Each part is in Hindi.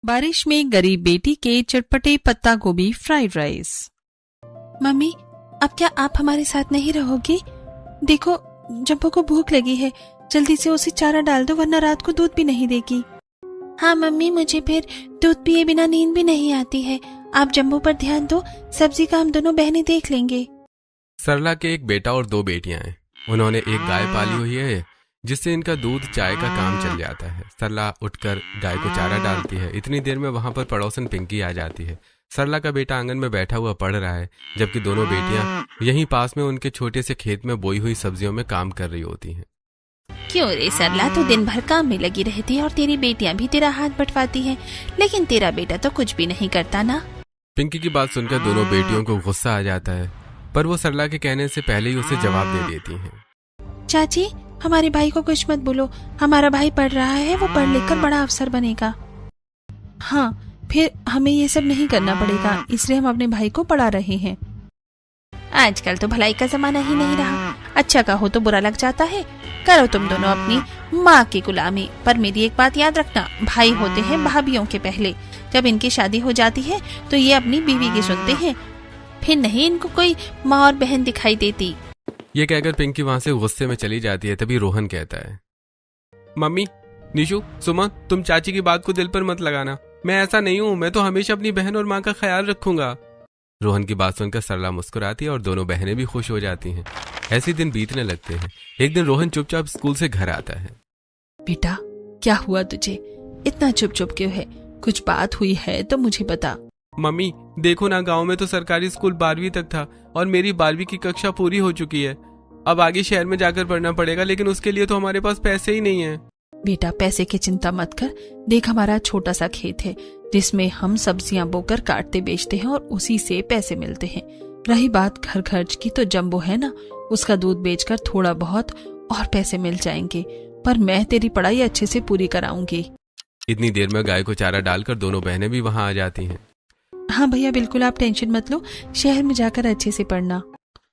बारिश में गरीब बेटी के चटपटे पत्ता गोभी फ्राइड राइस। मम्मी, अब क्या आप हमारे साथ नहीं रहोगी? देखो, जम्बो को भूख लगी है, जल्दी से उसे चारा डाल दो वरना रात को दूध भी नहीं देगी। हाँ मम्मी, मुझे फिर दूध पिए बिना नींद भी नहीं आती है। आप जम्बो पर ध्यान दो, सब्जी का हम दोनों बहनें देख लेंगे। सरला के एक बेटा और 2 बेटियां हैं। उन्होंने एक गाय पाली हुई है जिससे इनका दूध चाय का काम चल जाता है। सरला उठकर गाय को चारा डालती है। इतनी देर में वहां पर पड़ोसन पिंकी आ जाती है। सरला का बेटा आंगन में बैठा हुआ पढ़ रहा है, जबकि दोनों बेटियां यहीं पास में उनके छोटे से खेत में बोई हुई सब्जियों में काम कर रही होती हैं। क्यों रे सरला, तू दिन भर काम में लगी रहती है और तेरी बेटियां भी तेरा हाथ बंटवाती हैं, लेकिन तेरा बेटा तो कुछ भी नहीं करता ना। पिंकी की बात सुनकर दोनों बेटियों को गुस्सा आ जाता है, पर वो सरला के कहने से पहले ही उसे जवाब दे देती हैं। चाची, हमारे भाई को कुछ मत बोलो, हमारा भाई पढ़ रहा है, वो पढ़ लिख कर बड़ा अफसर बनेगा। हाँ, फिर हमें ये सब नहीं करना पड़ेगा, इसलिए हम अपने भाई को पढ़ा रहे हैं। आजकल तो भलाई का जमाना ही नहीं रहा, अच्छा का हो तो बुरा लग जाता है। करो तुम दोनों अपनी माँ की गुलामी, पर मेरी एक बात याद रखना, भाई होते हैं भाभियों के पहले। जब इनकी शादी हो जाती है तो ये अपनी बीवी की सुनते हैं, फिर नहीं इनको कोई माँ और बहन दिखाई देती। ये कहकर पिंकी वहां से गुस्से में चली जाती है। तभी रोहन कहता है, मम्मी, निशु, सुमन, तुम चाची की बात को दिल पर मत लगाना। मैं ऐसा नहीं हूँ, मैं तो हमेशा अपनी बहन और माँ का ख्याल रखूंगा। रोहन की बात सुनकर सरला मुस्कुराती है और दोनों बहनें भी खुश हो जाती हैं। ऐसे दिन बीतने लगते हैं। एक दिन रोहन चुपचाप स्कूल से घर आता है। बेटा, क्या हुआ तुझे? इतना चुप चुप क्यों है? कुछ बात हुई है तो मुझे बता। मम्मी, देखो ना, गांव में तो सरकारी स्कूल 12वीं तक था और मेरी 12वीं की कक्षा पूरी हो चुकी है। अब आगे शहर में जाकर पढ़ना पड़ेगा, लेकिन उसके लिए तो हमारे पास पैसे ही नहीं है। बेटा, पैसे की चिंता मत कर। देख, हमारा छोटा सा खेत है जिसमें हम सब्जियां बोकर काटते बेचते हैं और उसी से पैसे मिलते हैं। रही बात घर खर्च की, तो जम्बो है ना, उसका दूध बेचकर थोड़ा बहुत और पैसे मिल जाएंगे, पर मैं तेरी पढ़ाई अच्छे से पूरी कराऊंगी। इतनी देर में गाय को चारा डालकर दोनों बहनें भी वहां आ जाती हैं। हाँ भैया, बिल्कुल आप टेंशन मत लो, शहर में जाकर अच्छे से पढ़ना।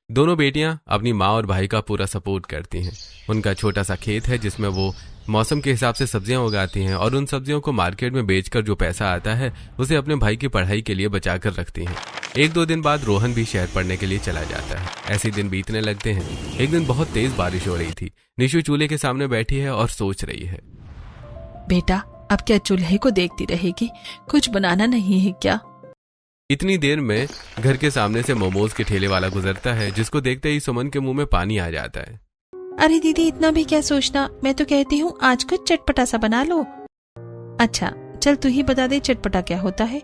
दोनों बेटियां अपनी माँ और भाई का पूरा सपोर्ट करती हैं। उनका छोटा सा खेत है जिसमें वो मौसम के हिसाब से सब्जियां उगाती हैं और उन सब्जियों को मार्केट में बेचकर जो पैसा आता है उसे अपने भाई की पढ़ाई के लिए बचा कर रखती हैं। 1-2 दिन बाद रोहन भी शहर पढ़ने के लिए चला जाता है। ऐसे दिन बीतने लगते हैं। एक दिन बहुत तेज बारिश हो रही थी। निशु चूल्हे के सामने बैठी है और सोच रही है। बेटा, अब क्या चूल्हे को देखती रहेगी? कुछ बनाना नहीं है क्या? इतनी देर में घर के सामने से मोमोज के ठेले वाला गुजरता है, जिसको देखते ही सुमन के मुंह में पानी आ जाता है। अरे दीदी, इतना भी क्या सोचना, मैं तो कहती हूँ आज कुछ चटपटा सा बना लो। अच्छा चल, तू ही बता दे चटपटा क्या होता है।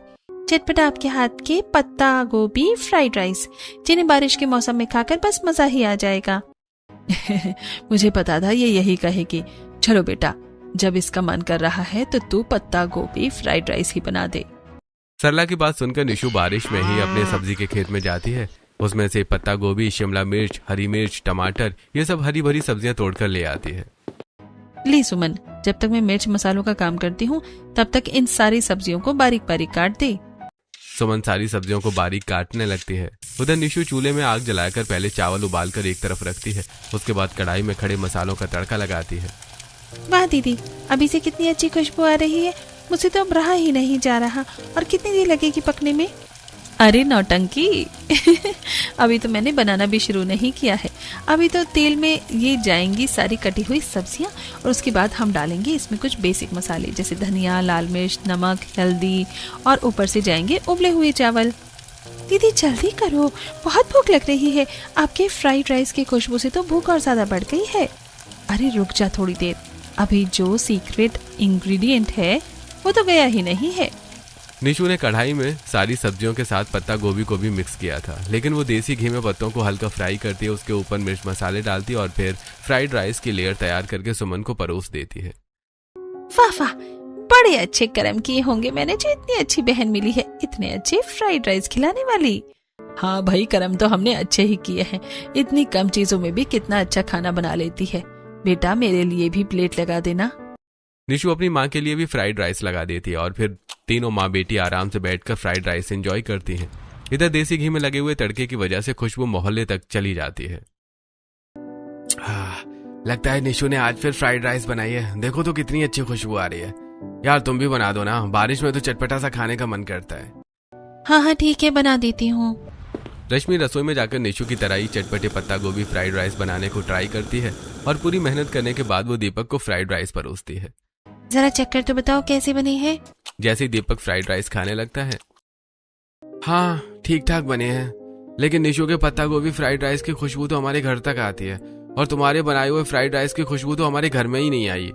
चटपटा आपके हाथ के पत्ता गोभी फ्राइड राइस, जिन्हें बारिश के मौसम में खाकर बस मजा ही आ जाएगा। मुझे पता था ये यही कहेगी। चलो बेटा, जब इसका मन कर रहा है तो तू पत्ता गोभी फ्राइड राइस ही बना दे। सरला की बात सुनकर निशु बारिश में ही अपने सब्जी के खेत में जाती है। उसमें से पत्ता गोभी, शिमला मिर्च, हरी मिर्च, टमाटर, ये सब हरी भरी सब्जियां तोड़कर ले आती है। ली सुमन, जब तक मैं मिर्च मसालों का काम करती हूँ तब तक इन सारी सब्जियों को बारीक बारीक काट दे। सुमन सारी सब्जियों को बारीक काटने लगती है। उधर निशु चूल्हे में आग जलाकर पहले चावल उबालकर एक तरफ रखती है। उसके बाद कढ़ाई में खड़े मसालों का तड़का लगाती है। वाह दीदी, अभी से कितनी अच्छी खुशबू आ रही है, मुझे तो अब रहा ही नहीं जा रहा। और कितनी देर लगेगी पकने में? अरे नौटंकी अभी तो मैंने बनाना भी शुरू नहीं किया है। अभी तो तेल में ये जाएंगी सारी कटी हुई सब्जियां और उसके बाद हम डालेंगे इसमें कुछ बेसिक मसाले जैसे धनिया, लाल मिर्च, नमक, हल्दी और ऊपर से जाएंगे उबले हुए चावल। दीदी जल्दी करो, बहुत भूख लग रही है। आपके फ्राइड राइस की खुशबू से तो भूख और ज्यादा बढ़ गई है। अरे रुक जा थोड़ी देर, अभी जो सीक्रेट इंग्रेडिएंट है वो तो गया ही नहीं है। निशु ने कढ़ाई में सारी सब्जियों के साथ पत्ता गोभी को भी मिक्स किया था, लेकिन वो देसी घी में पत्तों को हल्का फ्राई करती है। उसके ऊपर मिर्च मसाले डालती है और फिर फ्राइड राइस की लेयर तैयार करके सुमन को परोस देती है। वाह वाह, बड़े अच्छे कर्म किए होंगे मैंने जो इतनी अच्छी बहन मिली है, इतने अच्छे फ्राइड राइस खिलाने वाली। हाँ भाई, कर्म तो हमने अच्छे ही किए हैं। इतनी कम चीजों में भी कितना अच्छा खाना बना लेती है। बेटा, मेरे लिए भी प्लेट लगा देना। निशु अपनी माँ के लिए भी फ्राइड राइस लगा देती है और फिर तीनों माँ बेटी आराम से बैठकर फ्राइड राइस एंजॉय करती हैं। इधर देसी घी में लगे हुए तड़के की वजह से खुशबू मोहल्ले तक चली जाती है। लगता है निशु ने आज फिर फ्राइड राइस बनाई है। देखो तो कितनी अच्छी खुशबू आ रही है। यार तुम भी बना दो ना, बारिश में तो चटपटा सा खाने का मन करता है। हाँ हाँ ठीक है, बना देती हूँ। रश्मि रसोई में जाकर निशु की तरह ही चटपटे पत्ता गोभी फ्राइड राइस बनाने को ट्राई करती है और पूरी मेहनत करने के बाद वो दीपक को फ्राइड राइस परोसती है। जरा चेक कर तो बताओ कैसे बनी है। जैसे ही दीपक फ्राइड राइस खाने लगता है, हाँ ठीक ठाक बने हैं, लेकिन निशु के पत्ता गोभी फ्राइड राइस की खुशबू तो हमारे घर तक आती है और तुम्हारे बनाए हुए फ्राइड राइस की खुशबू तो हमारे घर में ही नहीं आई।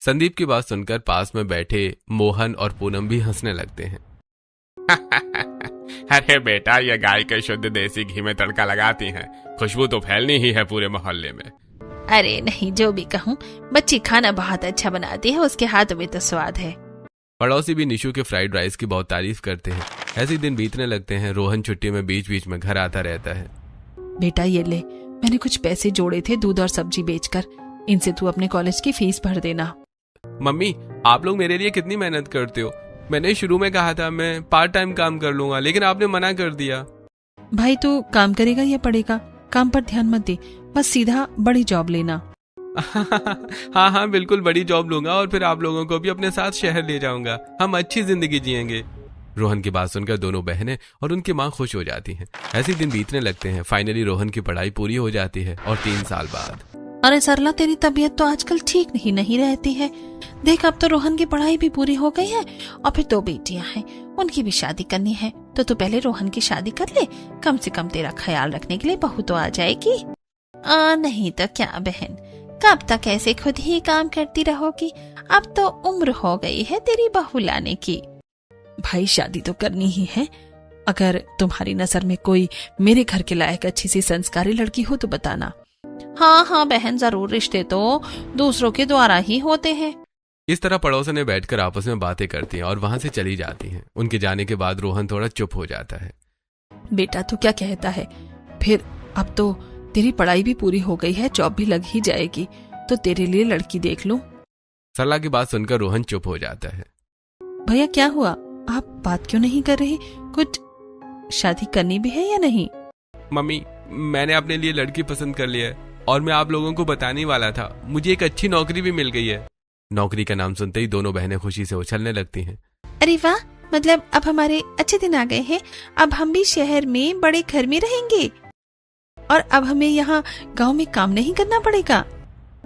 संदीप की बात सुनकर पास में बैठे मोहन और पूनम भी हंसने लगते हैं। अरे बेटा, ये गाय के शुद्ध देसी घी में तड़का लगाती हैं, खुशबू तो फैलनी ही है पूरे मोहल्ले में। अरे नहीं, जो भी कहूँ, बच्ची खाना बहुत अच्छा बनाती है, उसके हाथों में तो स्वाद है। पड़ोसी भी निशु के फ्राइड राइस की बहुत तारीफ करते हैं। ऐसे ही दिन बीतने लगते हैं। रोहन छुट्टी में बीच बीच में घर आता रहता है। बेटा ये ले, मैंने कुछ पैसे जोड़े थे दूध और सब्जी बेचकर, इनसे तू अपने कॉलेज की फीस भर देना। मम्मी, आप लोग मेरे लिए कितनी मेहनत करते हो। मैंने शुरू में कहा था मैं पार्ट टाइम काम कर लूंगा, लेकिन आपने मना कर दिया। भाई तू काम करेगा या पढ़ेगा? काम पर ध्यान मत दे, बस सीधा बड़ी जॉब लेना। हाँ हाँ बिल्कुल, बड़ी जॉब लूंगा और फिर आप लोगों को भी अपने साथ शहर ले जाऊंगा। हम अच्छी जिंदगी जिएंगे। रोहन की बात सुनकर दोनों बहनें और उनकी माँ खुश हो जाती हैं। ऐसे दिन बीतने लगते हैं। फाइनली रोहन की पढ़ाई पूरी हो जाती है और 3 साल बाद। अरे सरला, तेरी तबीयत तो आजकल ठीक नहीं रहती है। देख, अब तो रोहन की पढ़ाई भी पूरी हो गई है और फिर 2 बेटियां हैं, उनकी भी शादी करनी है। तो तू पहले रोहन की शादी कर ले, कम से कम तेरा ख्याल रखने के लिए बहू तो आ जाएगी। नहीं तो क्या बहन, कब तक ऐसे खुद ही काम करती रहोगी? अब तो उम्र हो गई है तेरी बहू लाने की। भाई शादी तो करनी ही है। अगर तुम्हारी नजर में कोई मेरे घर के लायक अच्छी सी संस्कारी लड़की हो तो बताना। हाँ हाँ बहन, जरूर, रिश्ते तो दूसरों के द्वारा ही होते हैं। इस तरह पड़ोसने बैठकर आपस में बातें करती हैं और वहां से चली जाती हैं। उनके जाने के बाद रोहन थोड़ा चुप हो जाता है। बेटा तू क्या कहता है? फिर अब तो तेरी पढ़ाई भी पूरी हो गई है, जॉब भी लग ही जाएगी, तो तेरे लिए लड़की देख लूं। सरला की बात सुनकर रोहन चुप हो जाता है। भैया क्या हुआ, आप बात क्यों नहीं कर रहे? कुछ शादी करनी भी है या नहीं? मम्मी, मैंने अपने लिए लड़की पसंद कर लिया है और मैं आप लोगों को बताने वाला था। मुझे एक अच्छी नौकरी भी मिल गई है। नौकरी का नाम सुनते ही दोनों बहनें खुशी से उछलने लगती हैं। अरे वाह, मतलब अब हमारे अच्छे दिन आ गए हैं। अब हम भी शहर में बड़े घर में रहेंगे और अब हमें यहाँ गांव में काम नहीं करना पड़ेगा।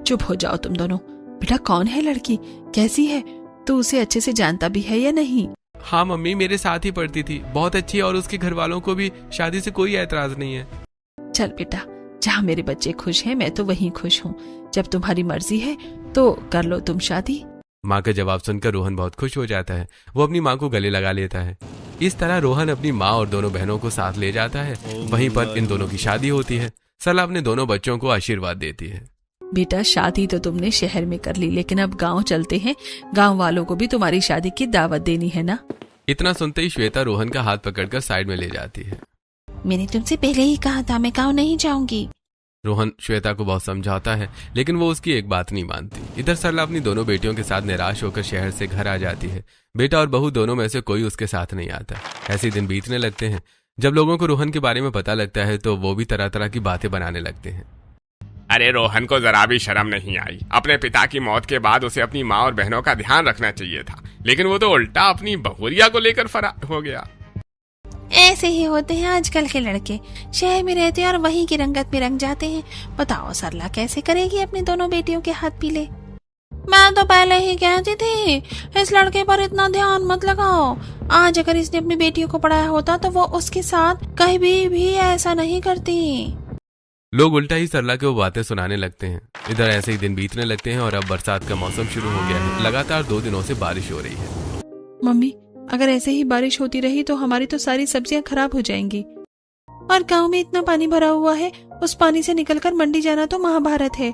चुप हो जाओ तुम दोनों। बेटा कौन है लड़की, कैसी है? तू उसे अच्छे से जानता भी है या नहीं? हाँ मम्मी, मेरे साथ ही पढ़ती थी, बहुत अच्छी है और उसके घर वालों को भी शादी से कोई ऐतराज नहीं है। चल बेटा, जहाँ मेरे बच्चे खुश हैं मैं तो वहीं खुश हूँ। जब तुम्हारी मर्जी है तो कर लो तुम शादी। माँ का जवाब सुनकर रोहन बहुत खुश हो जाता है। वो अपनी माँ को गले लगा लेता है। इस तरह रोहन अपनी माँ और दोनों बहनों को साथ ले जाता है। वहीं पर इन दोनों की शादी होती है। सरला अपने दोनों बच्चों को आशीर्वाद देती है। बेटा शादी तो तुमने शहर में कर ली, लेकिन अब गांव चलते हैं, गांव वालों को भी तुम्हारी शादी की दावत देनी है ना। इतना सुनते ही श्वेता रोहन का हाथ पकड़कर साइड में ले जाती है। मैंने तुमसे पहले ही कहा था मैं गांव नहीं जाऊंगी। रोहन श्वेता को बहुत समझाता है, लेकिन वो उसकी एक बात नहीं मानती। इधर सरला अपनी दोनों बेटियों के साथ निराश होकर शहर से घर आ जाती है। बेटा और बहू दोनों में से कोई उसके साथ नहीं आता। ऐसे दिन बीतने लगते हैं। जब लोगों को रोहन के बारे में पता लगता है तो वो भी तरह तरह की बातें बनाने लगते हैं। अरे रोहन को जरा भी शर्म नहीं आई। अपने पिता की मौत के बाद उसे अपनी माँ और बहनों का ध्यान रखना चाहिए था, लेकिन वो तो उल्टा अपनी बहुरिया को लेकर फरार हो गया। ऐसे ही होते हैं आजकल के लड़के, शहर में रहते हैं और वहीं की रंगत में रंग जाते हैं। बताओ सरला कैसे करेगी अपनी दोनों बेटियों के हाथ पीले? मैं तो पहले ही कहती थी इस लड़के पर इतना ध्यान मत लगाओ। आज अगर इसने अपनी बेटियों को पढ़ाया होता तो वो उसके साथ कहीं भी ऐसा नहीं करती। लोग उल्टा ही सरला को बातें सुनाने लगते हैं। इधर ऐसे ही दिन बीतने लगते हैं और अब बरसात का मौसम शुरू हो गया है। लगातार 2 दिनों से बारिश हो रही है। मम्मी, अगर ऐसे ही बारिश होती रही तो हमारी तो सारी सब्जियां खराब हो जाएंगी। और गांव में इतना पानी भरा हुआ है, उस पानी से निकलकर मंडी जाना तो महाभारत है।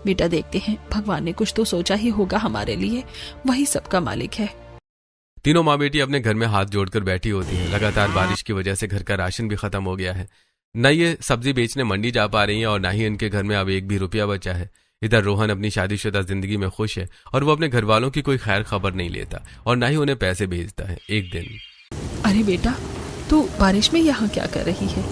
बेटा देखते हैं, भगवान ने कुछ तो सोचा ही होगा हमारे लिए, वही सबका मालिक है। तीनों माँ बेटी अपने घर में हाथ जोड़कर बैठी होती हैं। लगातार बारिश की वजह से घर का राशन भी खत्म हो गया है। न ये सब्जी बेचने मंडी जा पा रही हैं और न ही इनके घर में अब एक भी रुपया बचा है। इधर रोहन अपनी शादीशुदा जिंदगी में खुश है और वो अपने घर वालों की कोई खैर खबर नहीं लेता और न ही उन्हें पैसे भेजता है। एक दिन, अरे बेटा, तू बारिश में यहाँ क्या कर रही है?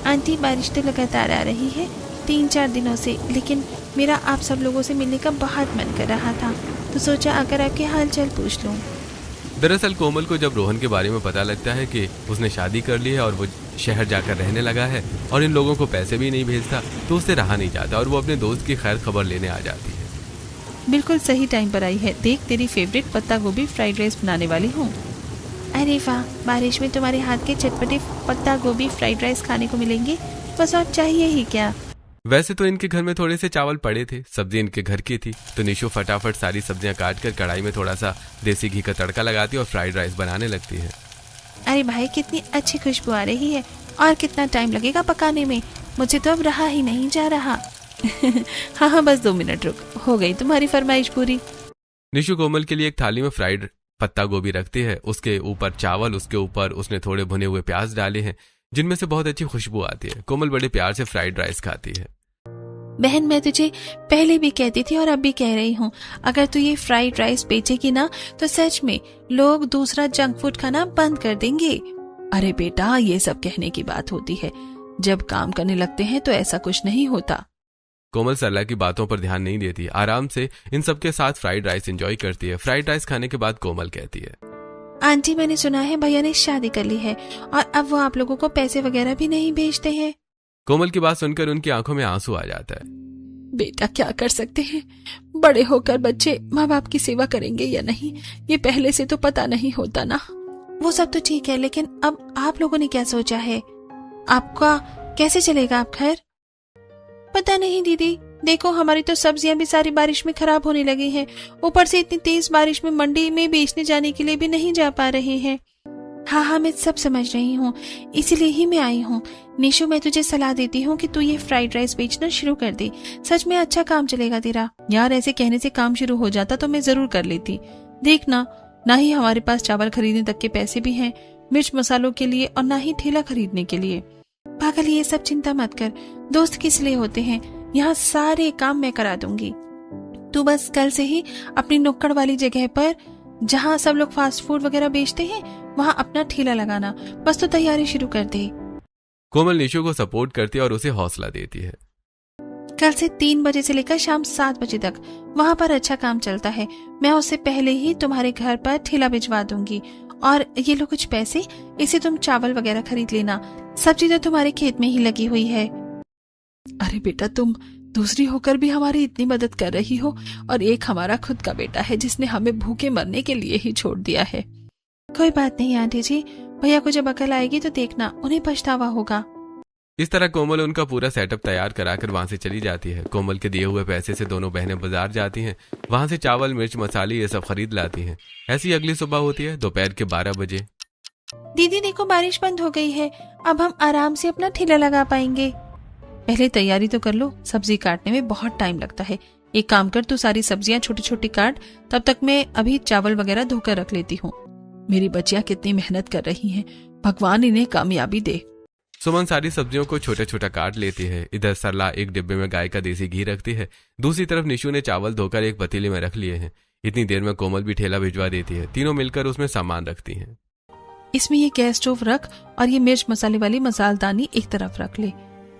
आंटी, बारिश तो लगातार आ रही है, 3-4 दिनों से, लेकिन मेरा आप सब लोगों से मिलने का बहुत मन कर रहा था, तो सोचा अगर आपके हाल चाल पूछ लूं। दरअसल कोमल को जब रोहन के बारे में पता लगता है कि उसने शादी कर ली है और वो शहर जाकर रहने लगा है और इन लोगों को पैसे भी नहीं भेजता, तो उससे रहा नहीं जाता और वो अपने दोस्त की खैर खबर लेने आ जाती है। बिल्कुल सही टाइम पर आई है। देख, तेरी फेवरेट पत्ता गोभी फ्राइड राइस बनाने वाली हूँ। अरे वाह, बारिश में तुम्हारे हाथ के चटपटे पत्ता गोभी फ्राइड राइस खाने को मिलेंगे, बस और चाहिए ही क्या। वैसे तो इनके घर में थोड़े से चावल पड़े थे, सब्जी इनके घर की थी, तो निशु फटाफट सारी सब्जियां काट कर कढ़ाई में थोड़ा सा देसी घी का तड़का लगाती और फ्राइड राइस बनाने लगती है। अरे भाई, कितनी अच्छी खुशबू आ रही है, और कितना टाइम लगेगा पकाने में, मुझे तो अब रहा ही नहीं जा रहा। हाँ, बस 2 मिनट रुक, हो गई तुम्हारी फरमाइश पूरी। निशु कोमल के लिए एक थाली में फ्राइड पत्ता गोभी रखती है, उसके ऊपर चावल, उसके ऊपर उसने थोड़े भुने हुए प्याज डाले हैं जिनमें से बहुत अच्छी खुशबू आती है। कोमल बड़े प्यार से फ्राइड राइस खाती है। बहन, मैं तुझे पहले भी कहती थी और अब भी कह रही हूँ, अगर तू ये फ्राइड राइस बेचेगी ना तो सच में लोग दूसरा जंक फूड खाना बंद कर देंगे। अरे बेटा, ये सब कहने की बात होती है, जब काम करने लगते हैं तो ऐसा कुछ नहीं होता। कोमल सरला की बातों पर ध्यान नहीं देती, आराम से इन सबके साथ फ्राइड राइस एंजॉय करती है। फ्राइड राइस खाने के बाद कोमल कहती है, आंटी, मैंने सुना है भैया ने शादी कर ली है और अब वो आप लोगों को पैसे वगैरह भी नहीं भेजते हैं। कोमल की बात सुनकर उनकी आंखों में आंसू आ जाता है। बेटा, क्या कर सकते हैं, बड़े होकर बच्चे माँ बाप की सेवा करेंगे या नहीं, ये पहले से तो पता नहीं होता ना। वो सब तो ठीक है, लेकिन अब आप लोगों ने क्या सोचा है, आपका कैसे चलेगा आप घर? पता नहीं दीदी, देखो हमारी तो सब्जियां भी सारी बारिश में खराब होने लगी हैं, ऊपर से इतनी तेज बारिश में मंडी में बेचने जाने के लिए भी नहीं जा पा रहे हैं। हाँ, मैं सब समझ रही हूँ, इसीलिए ही मैं आई हूँ। निशु, मैं तुझे सलाह देती हूँ कि तू ये फ्राइड राइस बेचना शुरू कर दे, सच में अच्छा काम चलेगा तेरा। यार, ऐसे कहने से काम शुरू हो जाता तो मैं जरूर कर लेती। देखना, ना ही हमारे पास चावल खरीदने तक के पैसे भी हैं, मिर्च मसालों के लिए, और ना ही ठेला खरीदने के लिए। पागल, ये सब चिंता मत कर, दोस्त किस लिए होते हैं, यहाँ सारे काम मैं करा दूंगी। तू बस कल से ही अपनी नुक्कड़ वाली जगह पर, जहाँ सब लोग फास्ट फूड वगैरह बेचते हैं, वहाँ अपना ठेला लगाना, बस तो तैयारी शुरू कर दे। कोमल निशु को सपोर्ट करती है और उसे हौसला देती है। कल से 3 बजे से लेकर शाम 7 बजे तक वहाँ पर अच्छा काम चलता है, मैं उससे पहले ही तुम्हारे घर पर ठेला भिजवा दूंगी। और ये लो कुछ पैसे, इसे तुम चावल वगैरह खरीद लेना, सब्जी तो तुम्हारे खेत में ही लगी हुई है। अरे बेटा, तुम दूसरी होकर भी हमारी इतनी मदद कर रही हो, और एक हमारा खुद का बेटा है जिसने हमें भूखे मरने के लिए ही छोड़ दिया है। कोई बात नहीं आंटी जी, भैया को जब अकल आएगी तो देखना, उन्हें पछतावा होगा। इस तरह कोमल उनका पूरा सेटअप तैयार कराकर वहां से चली जाती है। कोमल के दिए हुए पैसे से दोनों बहनें बाजार जाती हैं, वहां से चावल, मिर्च, मसाले ये सब खरीद लाती हैं। ऐसी अगली सुबह होती है, दोपहर के 12 बजे। दीदी देखो, बारिश बंद हो गई है, अब हम आराम से अपना ठेला लगा पाएंगे। पहले तैयारी तो कर लो, सब्जी काटने में बहुत टाइम लगता है। एक काम कर, तू सारी सब्जियां छोटी छोटी काट, तब तक मैं अभी चावल वगैरह धोकर रख लेती हूँ। मेरी बच्चियां कितनी मेहनत कर रही हैं, भगवान इन्हें कामयाबी दे। सुमन सारी सब्जियों को छोटा छोटा काट लेती है। इधर सरला एक डिब्बे में गाय का देसी घी रखती है, दूसरी तरफ निशु ने चावल धोकर एक पतीले में रख लिए हैं। इतनी देर में कोमल भी ठेला भिजवा देती है। तीनों मिलकर उसमें सामान रखती हैं। इसमें ये गैस स्टोव रख, और ये मिर्च मसाले वाली मसालदानी एक तरफ रख ले,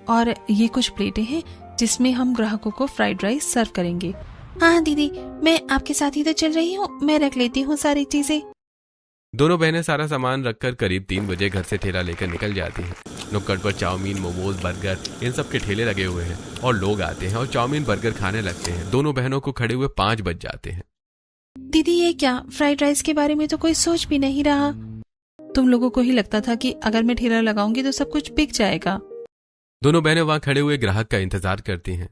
और ये कुछ प्लेटें हैं जिसमें हम ग्राहकों को फ्राइड राइस सर्व करेंगे। हाँ दीदी, मैं आपके साथ ही तो चल रही हूँ, मैं रख लेती हूँ सारी चीजें। दोनों बहनें सारा सामान रखकर करीब 3 बजे घर से ठेला लेकर निकल जाती हैं। नुक्कड़ पर चाउमीन, मोमोज, बर्गर, इन सब के ठेले लगे हुए हैं और लोग आते हैं और चाउमीन बर्गर खाने लगते हैं। दोनों बहनों को खड़े हुए 5 बज जाते हैं। दीदी, ये क्या, फ्राइड राइस के बारे में तो कोई सोच भी नहीं रहा। तुम लोगों को ही लगता था कि अगर मैं ठेला लगाऊंगी तो सब कुछ बिक जाएगा। दोनों बहनें वहां खड़े हुए ग्राहक का इंतजार करती हैं।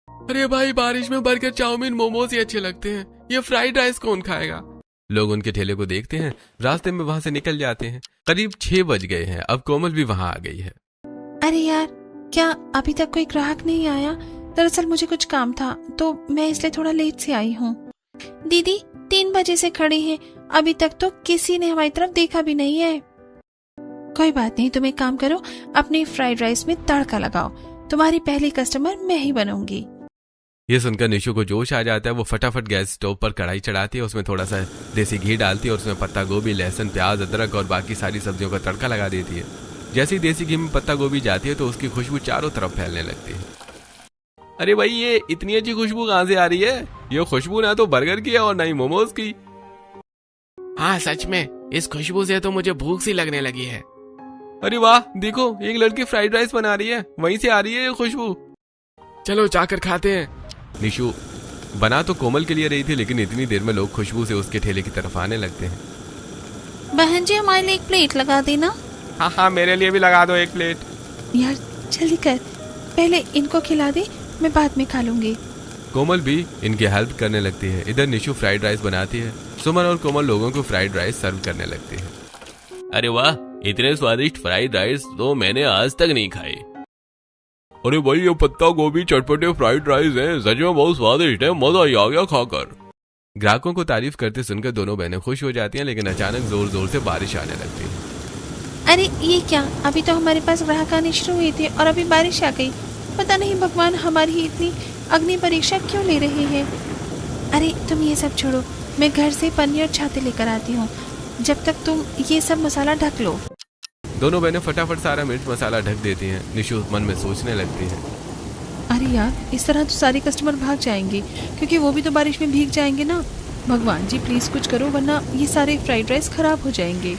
अरे भाई, बारिश में बर्गर, चाउमीन, मोमोज ही अच्छे लगते हैं, ये फ्राइड राइस कौन खाएगा? लोग उनके ठेले को देखते हैं, रास्ते में वहां से निकल जाते हैं। करीब 6 बज गए हैं। अब कोमल भी वहां आ गई है। अरे यार, क्या अभी तक कोई ग्राहक नहीं आया? दरअसल मुझे कुछ काम था तो मैं इसलिए थोड़ा लेट से आई हूँ। दीदी 3 बजे से खड़े हैं, अभी तक तो किसी ने हमारी तरफ देखा भी नहीं है। कोई बात नहीं, तुम एक काम करो, अपनी फ्राइड राइस में तड़का लगाओ, तुम्हारी पहली कस्टमर मैं ही बनूंगी। ये सुनकर निशु को जोश आ जाता है। वो फटाफट गैस स्टोव पर कढ़ाई चढ़ाती है, उसमें थोड़ा सा देसी घी डालती है और उसमें पत्ता गोभी, लहसुन, प्याज, अदरक और बाकी सारी सब्जियों का तड़का लगा देती है। जैसे ही देसी घी में पत्ता गोभी जाती है तो उसकी खुशबू चारों तरफ फैलने लगती है। अरे भाई, ये इतनी अच्छी खुशबू कहाँ से आ रही है? ये खुशबू ना तो बर्गर की है और ना ही मोमोज की। हाँ सच में, इस खुशबू से तो मुझे भूख सी लगने लगी है। अरे वाह, देखो एक लड़की फ्राइड राइस बना रही है, वहीं से आ रही है ये खुशबू। चलो जाकर खाते हैं। निशु बना तो कोमल के लिए रही थी, लेकिन इतनी देर में लोग खुशबू से उसके ठेले की तरफ आने लगते हैं। बहन जी, हमारे लिए एक प्लेट लगा देना। हाँ हाँ, मेरे लिए भी लगा दो एक प्लेट। यार जल्दी कर, पहले इनको खिला दे, मैं बाद में खा लूंगी। कोमल भी इनकी हेल्प करने लगती है। इधर निशु फ्राइड राइस बनाती है, सुमन और कोमल लोगों को फ्राइड राइस सर्व करने लगती है। अरे वाह, इतने स्वादिष्ट फ्राइड राइस तो मैंने आज तक नहीं खाए। अरे भाई, ये पत्ता गोभी चटपटे फ्राइड राइस है, सच में बहुत स्वादिष्ट है, मजा ही आ गया खाकर। ग्राहकों को तारीफ करते सुनकर दोनों बहनें खुश हो जाती हैं, लेकिन अचानक जोर जोर से बारिश आने लगती है। अरे ये क्या, अभी तो हमारे पास ग्राहक आने शुरू हुए थे और अभी बारिश आ गई। पता नहीं भगवान हमारी इतनी अग्नि परीक्षा क्यों ले रहे हैं। अरे तुम ये सब छोड़ो, मैं घर से पन्नी और छाते लेकर आती हूँ, जब तक तुम ये सब मसाला ढक लो। दोनों बहनें फटाफट सारा मिर्च मसाला ढक देती हैं। निशु मन में सोचने लगती है, अरे यार, इस तरह तो सारे कस्टमर भाग जाएंगे, क्योंकि वो भी तो बारिश में भीग जाएंगे ना। भगवान जी प्लीज कुछ करो, वरना ये सारे फ्राइड राइस खराब हो जाएंगे।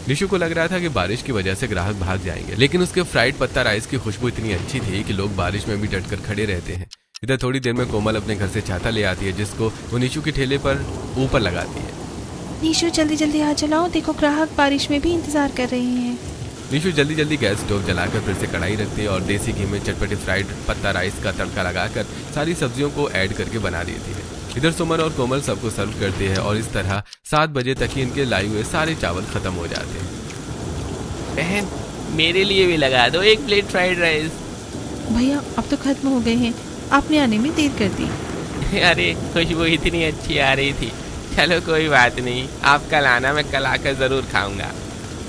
निशु को लग रहा था कि बारिश की वजह से ग्राहक भाग जाएंगे, लेकिन उसके फ्राइड पत्ता राइस की खुशबू इतनी अच्छी थी कि लोग बारिश में भी डटकर खड़े रहते हैं। इधर थोड़ी देर में कोमल अपने घर से छाता ले आती है, जिसको वो निशु के ठेले पर ऊपर लगाती है। निशु जल्दी जल्दी आ चलाओ, देखो ग्राहक बारिश में भी इंतजार कर रहे हैं। निशु जल्दी जल्दी गैस स्टोव जलाकर फिर से कढ़ाई रखती है और देसी घी में चटपटे फ्राइड पत्ता राइस का तड़का लगाकर सारी सब्जियों को ऐड करके बना देती है। इधर सुमन और कोमल सबको सर्व करते हैं और इस तरह 7 बजे तक ही इनके लाए हुए सारे चावल खत्म हो जाते हैं। बहन, मेरे लिए भी लगा दो एक प्लेट फ्राइड राइस। भैया अब तो खत्म हो गए हैं, आपने आने में देर कर दी। अरे खुशबू इतनी अच्छी आ रही थी। चलो कोई बात नहीं, आप कल आना, मैं कल आकर जरूर खाऊंगा।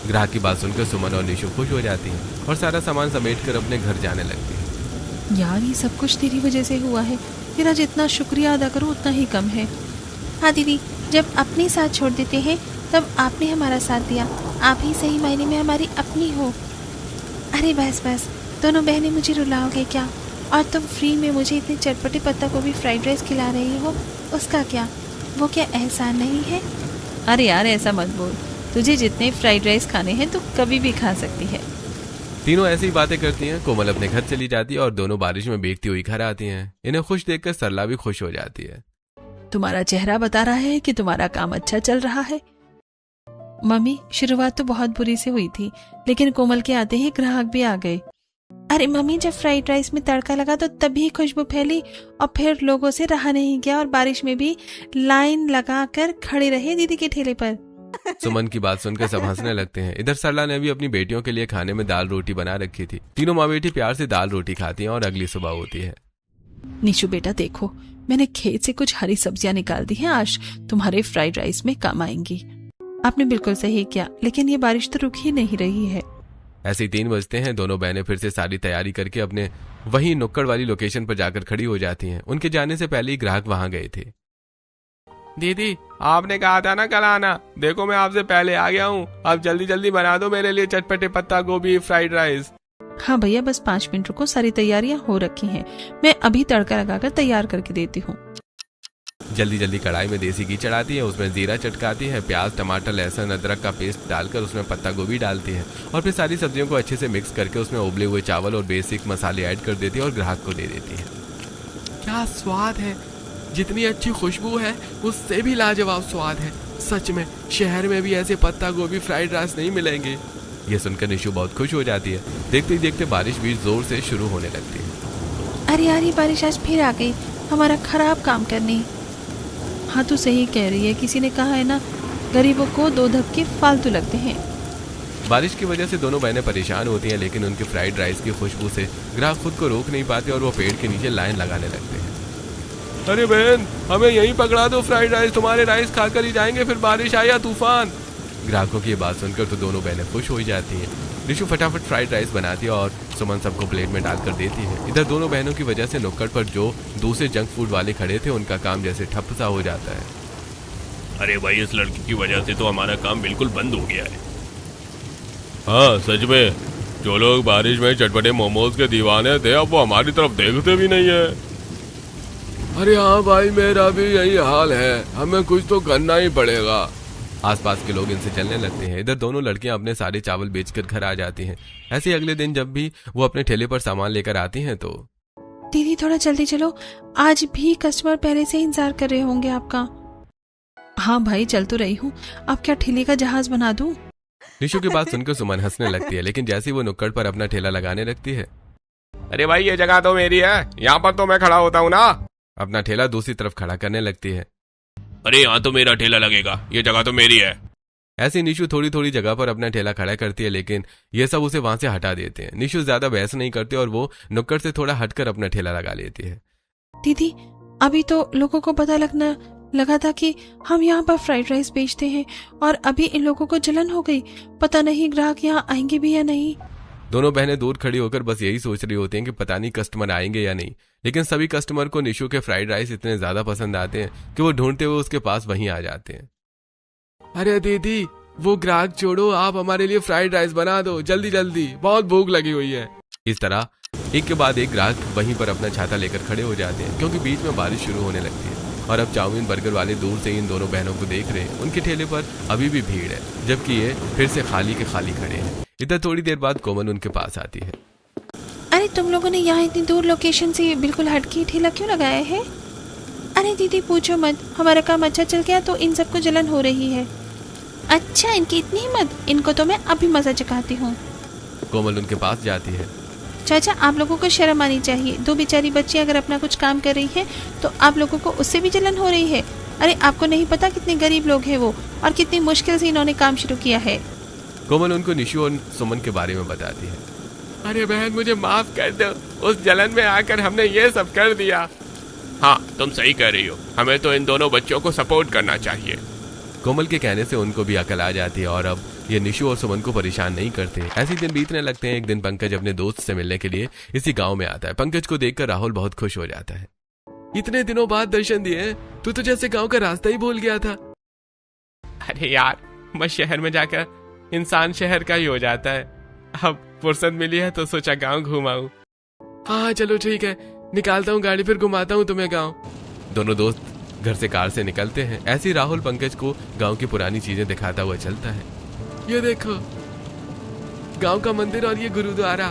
ग्राहक की बात सुनकर सुमन और निशु खुश हो जाती हैं और सारा सामान समेटकर अपने घर जाने लगती हैं। यार ये सब कुछ तेरी वजह से हुआ है, तेरा जितना शुक्रिया अदा करो उतना ही कम है। हाँ दीदी, जब अपने साथ छोड़ देते हैं तब आपने हमारा साथ दिया, आप ही सही मायने में हमारी अपनी हो। अरे बस बस, दोनों बहनें मुझे रुलाओगे क्या? और तुम फ्री में मुझे इतने चटपटे पत्ता गोभी फ्राइड राइस खिला रही हो, उसका क्या? वो क्या एहसान नहीं है? अरे यार ऐसा मत बोल, तुझे जितने फ्राइड राइस खाने हैं तो कभी भी खा सकती है। तीनों ऐसी ही बातें करती हैं। कोमल अपने घर चली जाती है और दोनों बारिश में भीगती हुई घर आती हैं। इन्हें खुश देखकर सरला भी खुश हो जाती है। तुम्हारा चेहरा बता रहा है कि तुम्हारा काम अच्छा चल रहा है। मम्मी, शुरुआत तो बहुत बुरी से हुई थी, लेकिन कोमल के आते ही ग्राहक भी आ गए। अरे मम्मी, जब फ्राइड राइस में तड़का लगा तो तभी खुशबू फैली और फिर लोगों से रहा नहीं गया और बारिश में भी लाइन लगाकर खड़े रहे दीदी के ठेले पर। सुमन की बात सुनकर सब हंसने लगते हैं। इधर सरला ने भी अपनी बेटियों के लिए खाने में दाल रोटी बना रखी थी। तीनों माँ बेटी प्यार से दाल रोटी खाती हैं और अगली सुबह होती है। निशु बेटा देखो, मैंने खेत से कुछ हरी सब्जियां निकाल दी हैं, आज तुम्हारे फ्राइड राइस में काम आएंगी। आपने बिल्कुल सही किया, लेकिन ये बारिश तो रुक ही नहीं रही है। ऐसे ही 3 बजते हैं। दोनों बहनें फिर से सारी तैयारी करके अपने वही नुक्कड़ वाली लोकेशन पर जाकर खड़ी हो जाती हैं। उनके जाने से पहले ही ग्राहक वहां गए थे। दीदी, आपने कहा था ना कल आना, देखो मैं आपसे पहले आ गया हूँ। अब जल्दी जल्दी बना दो मेरे लिए चटपटे पत्ता गोभी फ्राइड राइस। हाँ भैया, बस 5 मिनट रुको, सारी तैयारियां हो रखी हैं, मैं अभी तड़का लगाकर तैयार करके देती हूँ। जल्दी जल्दी कढ़ाई में देसी घी चढ़ाती है, उसमें जीरा चटकाती है, प्याज टमाटर लहसुन अदरक का पेस्ट डालकर उसमें पत्ता गोभी डालती है और फिर सारी सब्जियों को अच्छे से मिक्स करके उसमें उबले हुए चावल और बेसिक मसाले ऐड कर देती है और ग्राहक को दे देती है। क्या स्वाद है, जितनी अच्छी खुशबू है उससे भी लाजवाब स्वाद है। सच में शहर में भी ऐसे पत्ता गोभी फ्राइड राइस नहीं मिलेंगे। ये सुनकर निशु बहुत खुश हो जाती है। देखते ही देखते बारिश भी जोर से शुरू होने लगती है। अरे यार, ये बारिश आज फिर आ गई हमारा खराब काम करने। हाँ तू सही कह रही है, किसी ने कहा है ना, गरीबों को 2 धक्के फालतू लगते हैं। बारिश की वजह से दोनों बहनें परेशान होती हैं, लेकिन उनके फ्राइड राइस की खुशबू से ग्राहक खुद को रोक नहीं पाते और वो पेड़ के नीचे लाइन लगाने लगते हैं। अरे बहन, हमें यहीं पकड़ा दो फ्राइड राइस, तुम्हारे राइस खाकर ही जाएंगे, फिर बारिश आया तूफान। ग्राहकों की ये बात सुनकर तो दोनों बहनें खुश हो जाती हैं। निशु फटाफट फ्राइड राइस बनाती है और सुमन सबको प्लेट में डालकर देती है। इधर दोनों बहनों की वजह से नुक्कड़ पर जो दूसरे जंक फूड वाले खड़े थे, उनका काम जैसे ठप सा हो जाता है। अरे भाई, इस लड़की की वजह से तो हमारा काम बिल्कुल बंद हो गया है। हाँ सच में, जो लोग बारिश में चटपटे मोमोज के दीवाने थे अब वो हमारी तरफ देखते भी नहीं है। अरे हाँ भाई, मेरा भी यही हाल है, हमें कुछ तो करना ही पड़ेगा। आसपास के लोग इनसे चलने लगते हैं। इधर दोनों लड़कियां अपने सारे चावल बेचकर घर आ जाती हैं। ऐसे अगले दिन जब भी वो अपने ठेले पर सामान लेकर आती हैं तो दीदी थोड़ा जल्दी चलो, आज भी कस्टमर पहले से इंतजार कर रहे होंगे आपका। हाँ भाई चल तो रही हूँ, आप क्या ठेले का जहाज बना दूं? निशु की बात सुनकर सुमन हंसने लगती है, लेकिन जैसे ही वो नुक्कड़ पर अपना ठेला लगाने लगती है, अरे भाई ये जगह तो मेरी है, यहाँ पर तो मैं खड़ा होता हूँ ना। अपना ठेला दूसरी तरफ खड़ा करने लगती है। अरे यहाँ तो मेरा ठेला लगेगा, ये जगह तो मेरी है। ऐसी निशु थोड़ी थोड़ी जगह पर अपना ठेला खड़ा करती है, लेकिन ये सब उसे वहां से हटा देते हैं। निशु ज्यादा बहस नहीं करती और वो नुक्कड़ से थोड़ा हटकर अपना ठेला लगा लेती है। दीदी अभी तो लोगों को पता लगना लगा था कि हम यहाँ पर फ्राइड राइस बेचते हैं और अभी इन लोगों को जलन हो गई, पता नहीं ग्राहक यहाँ आएंगे भी या नहीं। दोनों बहनें दूर खड़ी होकर बस यही सोच रही होती हैं कि पता नहीं कस्टमर आएंगे या नहीं, लेकिन सभी कस्टमर को निशु के फ्राइड राइस इतने ज्यादा पसंद आते हैं कि वो ढूंढते हुए उसके पास वहीं आ जाते हैं। अरे दीदी वो ग्राहक छोड़ो, आप हमारे लिए फ्राइड राइस बना दो, जल्दी जल्दी, बहुत भूख लगी हुई है। इस तरह एक के बाद एक ग्राहक वहीं पर अपना छाता लेकर खड़े हो जाते हैं, क्योंकि बीच में बारिश शुरू होने लगती है और अब चाउमीन बर्गर वाले दूर से इन दोनों बहनों को देख रहे हैं। उनके ठेले पर अभी भी भीड़ है, जबकि ये फिर से खाली के खाली खड़े हैं। इधर थोड़ी देर बाद कोमल उनके पास आती है। अरे तुम लोगों ने यहाँ इतनी दूर लोकेशन से बिल्कुल हटके ठेला क्यों लगाया है? अरे दीदी पूछो मत, हमारा काम अच्छा चल गया तो इन सबको जलन हो रही है। अच्छा इनकी इतनी हिम्मत, इनको तो मैं अभी मजा चखाती हूँ। कोमल उनके पास जाती है। चाचा आप लोगों को शर्म आनी चाहिए, दो बेचारी बच्ची अगर अपना कुछ काम कर रही है तो आप लोगों को उससे भी जलन हो रही है। अरे आपको नहीं पता कितने गरीब लोग हैं वो, और कितनी मुश्किल से इन्होंने काम शुरू किया है। कोमल उनको निशु और सुमन के बारे में बताती है। अरे बहन मुझे माफ कर दो, उस जलन में आकर हमने ये सब कर दिया। हाँ तुम सही कह रही हो, हमें तो इन दोनों बच्चों को सपोर्ट करना चाहिए। कोमल के कहने से उनको भी अकल आ जाती है और अब ये निशु और सुमन को परेशान नहीं करते। ऐसे दिन बीतने लगते हैं। एक दिन पंकज अपने दोस्त से मिलने के लिए इसी गांव में आता है। पंकज को देखकर राहुल बहुत खुश हो जाता है। इतने दिनों बाद दर्शन दिए, तू तो जैसे गांव का रास्ता ही भूल गया था। अरे यार बस शहर में जाकर इंसान शहर का ही हो जाता है, अब फुर्सत मिली है तो सोचा गांव घुमाऊं। हाँ चलो ठीक है, निकालता हूँ गाड़ी, फिर घुमाता हूँ तुम्हें गाँव। दोनों दोस्त घर से कार से निकलते हैं। ऐसे राहुल पंकज को गांव की पुरानी चीजें दिखाता हुआ चलता है। ये देखो गांव का मंदिर और ये गुरुद्वारा।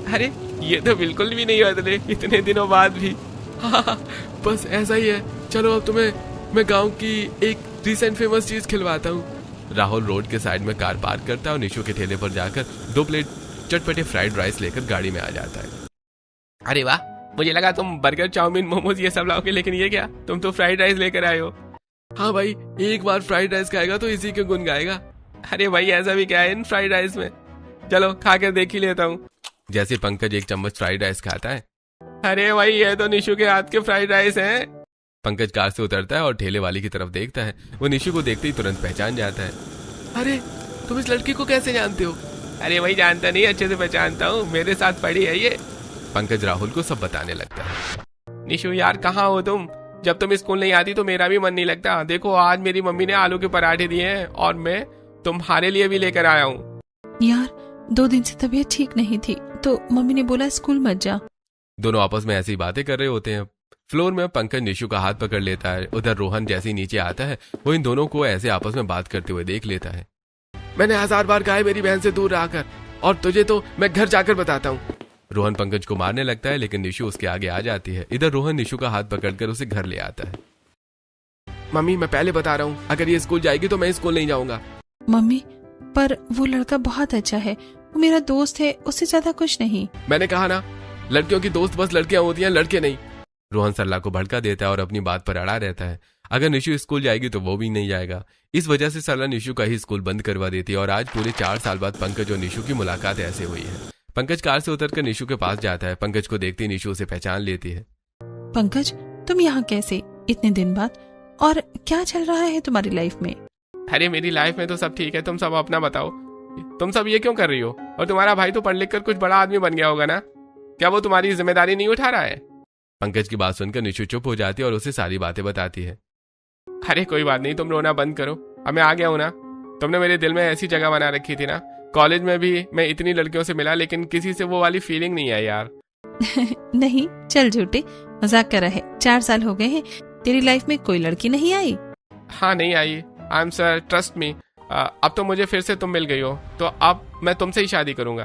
अरे ये तो बिल्कुल भी नहीं बदले इतने दिनों बाद भी। हाँ बस ऐसा ही है। चलो अब तुम्हें मैं गांव की एक रिसेंट फेमस चीज खिलवाता हूँ। राहुल रोड के साइड में कार पार्क करता है और निशु के ठेले पर जाकर 2 प्लेट चटपटे फ्राइड राइस लेकर गाड़ी में आ जाता है। अरे वाह, मुझे लगा तुम बर्गर चाउमीन मोमोज ये सब लाओगे, लेकिन ये क्या, तुम तो फ्राइड राइस लेकर आए हो। हाँ भाई, एक बार फ्राइड राइस खाएगा तो इसी के गुण गाएगा। अरे भाई ऐसा भी क्या है इन फ्राइड राइस में, चलो खा कर देख ही लेता हूँ। जैसे पंकज एक चम्मच फ्राइड राइस खाता है, अरे भाई ये तो निशु के हाथ के फ्राइड राइस हैं। पंकज कार से उतरता है और ठेले वाली की तरफ देखता है। वो निशु को देखते ही तुरंत पहचान जाता है। अरे तुम इस लड़की को कैसे जानते हो? अरे वही जानता नहीं, अच्छे से पहचानता हूँ, मेरे साथ पड़ी है ये। पंकज राहुल को सब बताने लगता है। निशु यार कहाँ हो तुम, जब तुम स्कूल नहीं आती तो मेरा भी मन नहीं लगता। देखो आज मेरी मम्मी ने आलू के पराठे दिए हैं और मैं तुम्हारे लिए भी लेकर आया हूँ। यार 2 दिन से तबीयत ठीक नहीं थी तो मम्मी ने बोला स्कूल मत जा। दोनों आपस में ऐसी बातें कर रहे होते हैं। फ्लोर में पंकज निशु का हाथ पकड़ लेता है। उधर रोहन जैसे ही नीचे आता है वो इन दोनों को ऐसे आपस में बात करते हुए देख लेता है। मैंने 1000 बार कहा है मेरी बहन से दूर रहा कर, और तुझे तो मैं घर जाकर बताता हूँ। रोहन पंकज को मारने लगता है, लेकिन निशु उसके आगे आ जाती है। इधर रोहन निशु का हाथ पकड़कर उसे घर ले आता है। मम्मी मैं पहले बता रहा हूँ, अगर ये स्कूल जाएगी तो मैं स्कूल नहीं जाऊंगा। मम्मी पर वो लड़का बहुत अच्छा है, वो मेरा दोस्त है, उससे ज्यादा कुछ नहीं। मैंने कहा ना, लड़कियों की दोस्त बस लड़कियां होती हैं, लड़के नहीं। रोहन सरला को भड़का देता है और अपनी बात पर अड़ा रहता है। अगर निशु स्कूल जाएगी तो वो भी नहीं जाएगा। इस वजह से सरला निशु का ही स्कूल बंद करवा देती है और आज पूरे 4 साल बाद पंकज और निशु की मुलाकात ऐसे हुई है। पंकज कार से उतरकर निशु के पास जाता है। पंकज को देखते ही निशु उसे पहचान लेती है। पंकज तुम यहाँ कैसे इतने दिन बाद, और क्या चल रहा है तुम्हारी लाइफ में? अरे मेरी लाइफ में तो सब ठीक है, तुम सब अपना बताओ, तुम सब ये क्यों कर रही हो? और तुम्हारा भाई तो पढ़ लिख कर कुछ बड़ा आदमी बन गया होगा ना, क्या वो तुम्हारी जिम्मेदारी नहीं उठा रहा है? पंकज की बात सुनकर निशु चुप हो जाती है और उसे सारी बातें बताती है। अरे कोई बात नहीं, तुम रोना बंद करो, अब मैं आ गया हूं ना। तुमने मेरे दिल में ऐसी जगह बना रखी थी ना, कॉलेज में भी मैं इतनी लड़कियों से मिला, लेकिन किसी से वो वाली फीलिंग नहीं आई यार। नहीं, चल झूठे, मजाक कर रहे। 4 साल हो गए हैं, तेरी लाइफ में कोई लड़की नहीं आई? हाँ नहीं आई। I am sir, trust me. अब तो मुझे फिर से तुम मिल गई हो, तो अब मैं तुमसे ही शादी करूंगा।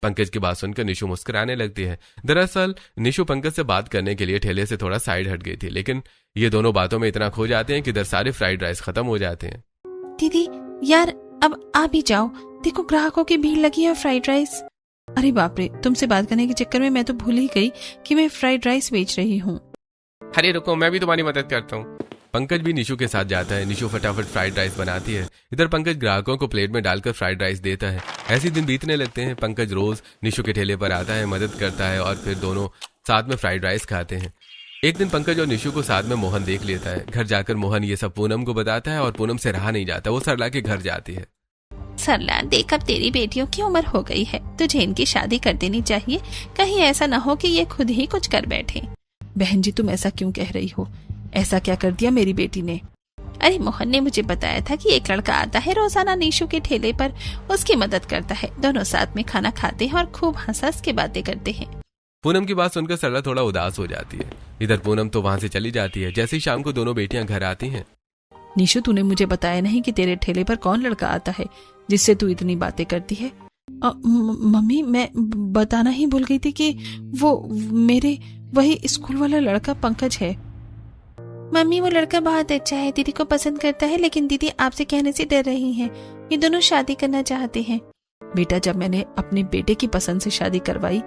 पंकज की बात सुनकर निशु मुस्कुराने लगती है। दरअसल निशु पंकज से बात करने के लिए ठेले से थोड़ा साइड हट गई थी, लेकिन ये दोनों बातों में इतना खो जाते हैं कि इधर सारे फ्राइड राइस खत्म हो जाते हैं। दीदी यार, अब आ भी जाओ, देखो ग्राहकों की भीड़ लगी है फ्राइड राइस। अरे बाप रे, तुमसे बात करने के चक्कर में मैं तो भूल ही गई कि मैं फ्राइड राइस बेच रही हूँ। अरे रुको, मैं भी तुम्हारी मदद करता हूँ। पंकज भी निशु के साथ जाता है। निशु फटाफट फ्राइड राइस बनाती है। इधर पंकज ग्राहकों को प्लेट में डालकर फ्राइड राइस देता है। ऐसे दिन बीतने लगते हैं। पंकज रोज निशु के ठेले पर आता है, मदद करता है और फिर दोनों साथ में फ्राइड राइस खाते हैं। एक दिन पंकज और निशु को साथ में मोहन देख लेता है। घर जाकर मोहन ये सब पूनम को बताता है और पूनम से रहा नहीं जाता। वो सरला के घर जाती है। सरला, देख अब तेरी बेटियों की उम्र हो गई है, तुझे इनकी शादी कर देनी चाहिए। कहीं ऐसा न हो कि ये खुद ही कुछ कर बैठे। बहन जी, तुम ऐसा क्यों कह रही हो? ऐसा क्या कर दिया मेरी बेटी ने? अरे मोहन ने मुझे बताया था कि एक लड़का आता है रोजाना निशु के ठेले पर, उसकी मदद करता है। दोनों साथ में खाना खाते हैं और खूब हंस के बातें करते हैं। पूनम की बात सुनकर सरला थोड़ा उदास हो जाती है। इधर पूनम तो वहां से चली जाती है। जैसे ही शाम को दोनों बेटियां घर आती हैं। निशु, तूने मुझे बताया नहीं कि तेरे ठेले पर कौन लड़का आता है जिससे तू इतनी बातें करती है? मम्मी, मैं बताना ही भूल गई थी कि वो मेरे वही स्कूल वाला लड़का पंकज है। मम्मी, वो लड़का बहुत अच्छा है, दीदी को पसंद करता है, लेकिन दीदी आपसे कहने से डर रही हैं। ये दोनों शादी करना चाहते हैं। बेटा, जब मैंने अपने बेटे की पसंद से शादी करवाई,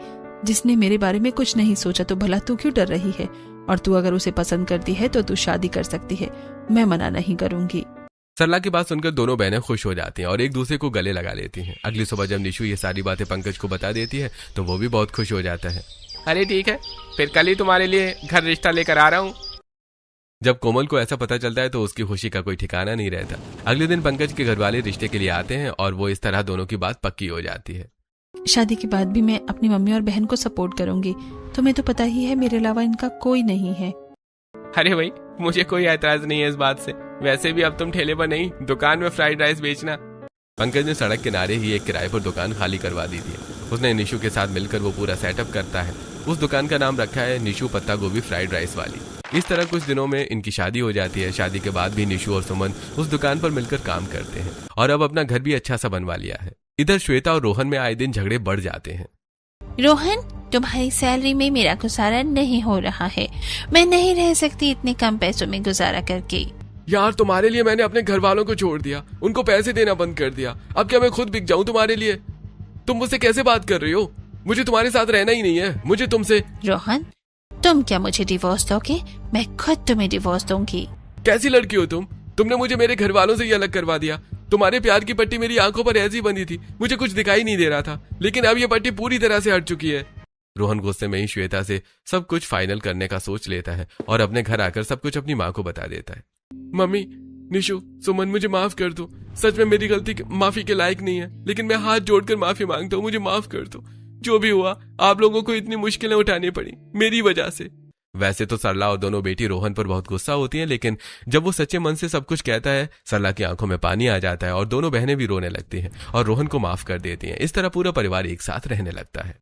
जिसने मेरे बारे में कुछ नहीं सोचा, तो भला तू क्यों डर रही है? और तू अगर उसे पसंद करती है तो तू शादी कर सकती है, मैं मना नहीं करूंगी। सरला की बात सुनकर दोनों बहनें खुश हो जाती हैं और एक दूसरे को गले लगा लेती हैं। अगली सुबह जब निशु ये सारी बातें पंकज को बता देती है तो वो भी बहुत खुश हो जाता है। अरे ठीक है, फिर कल ही तुम्हारे लिए घर रिश्ता लेकर आ रहा हूँ। जब कोमल को ऐसा पता चलता है तो उसकी खुशी का कोई ठिकाना नहीं रहता। अगले दिन पंकज के घर वाले रिश्ते के लिए आते हैं और वो इस तरह दोनों की बात पक्की हो जाती है। शादी के बाद भी मैं अपनी मम्मी और बहन को सपोर्ट करूंगी। तुम्हें तो पता ही है मेरे अलावा इनका कोई नहीं है। अरे भाई, मुझे कोई एतराज नहीं है इस बात से। वैसे भी अब तुम ठेले पर नहीं, दुकान में फ्राइड राइस बेचना। पंकज ने सड़क किनारे ही एक किराए पर दुकान खाली करवा दी थी। उसने निशु के साथ मिलकर वो पूरा सेटअप करता है। उस दुकान का नाम रखा है निशु पत्ता गोभी फ्राइड राइस वाली। इस तरह कुछ दिनों में इनकी शादी हो जाती है। शादी के बाद भी निशु और सुमन उस दुकान पर मिलकर काम करते हैं और अब अपना घर भी अच्छा सा बनवा लिया है। इधर श्वेता और रोहन में आए दिन झगड़े बढ़ जाते हैं। रोहन, तुम्हारी सैलरी में मेरा गुजारा नहीं हो रहा है। मैं नहीं रह सकती इतने कम पैसों में गुजारा करके। यार, तुम्हारे लिए मैंने अपने घर वालों को छोड़ दिया, उनको पैसे देना बंद कर दिया। अब क्या मैं खुद बिक जाऊं तुम्हारे लिए? तुम मुझसे कैसे बात कर रही हो? मुझे तुम्हारे साथ रहना ही नहीं है। मुझे तुमसे। रोहन, तुम क्या मुझे डिवोर्स दोगे? मैं खुद तुम्हें डिवोर्स दूंगी। कैसी लड़की हो तुम? तुमने मुझे मेरे घर वालों से ही अलग करवा दिया। तुम्हारे प्यार की पट्टी मेरी आंखों पर ऐसी बंधी थी, मुझे कुछ दिखाई नहीं दे रहा था, लेकिन अब ये पट्टी पूरी तरह से हट चुकी है। रोहन गुस्से में ही श्वेता से सब कुछ फाइनल करने का सोच लेता है और अपने घर आकर सब कुछ अपनी माँ को बता देता है। मम्मी, निशु, सुमन, मुझे माफ कर दो। सच में मेरी गलती माफी के लायक नहीं है, लेकिन मैं हाथ जोड़कर माफी मांगता हूँ। मुझे माफ कर दो। जो भी हुआ, आप लोगों को इतनी मुश्किलें उठानी पड़ी मेरी वजह से। वैसे तो सरला और दोनों बेटी रोहन पर बहुत गुस्सा होती हैं, लेकिन जब वो सच्चे मन से सब कुछ कहता है, सरला की आंखों में पानी आ जाता है और दोनों बहनें भी रोने लगती हैं और रोहन को माफ कर देती हैं। इस तरह पूरा परिवार एक साथ रहने लगता है।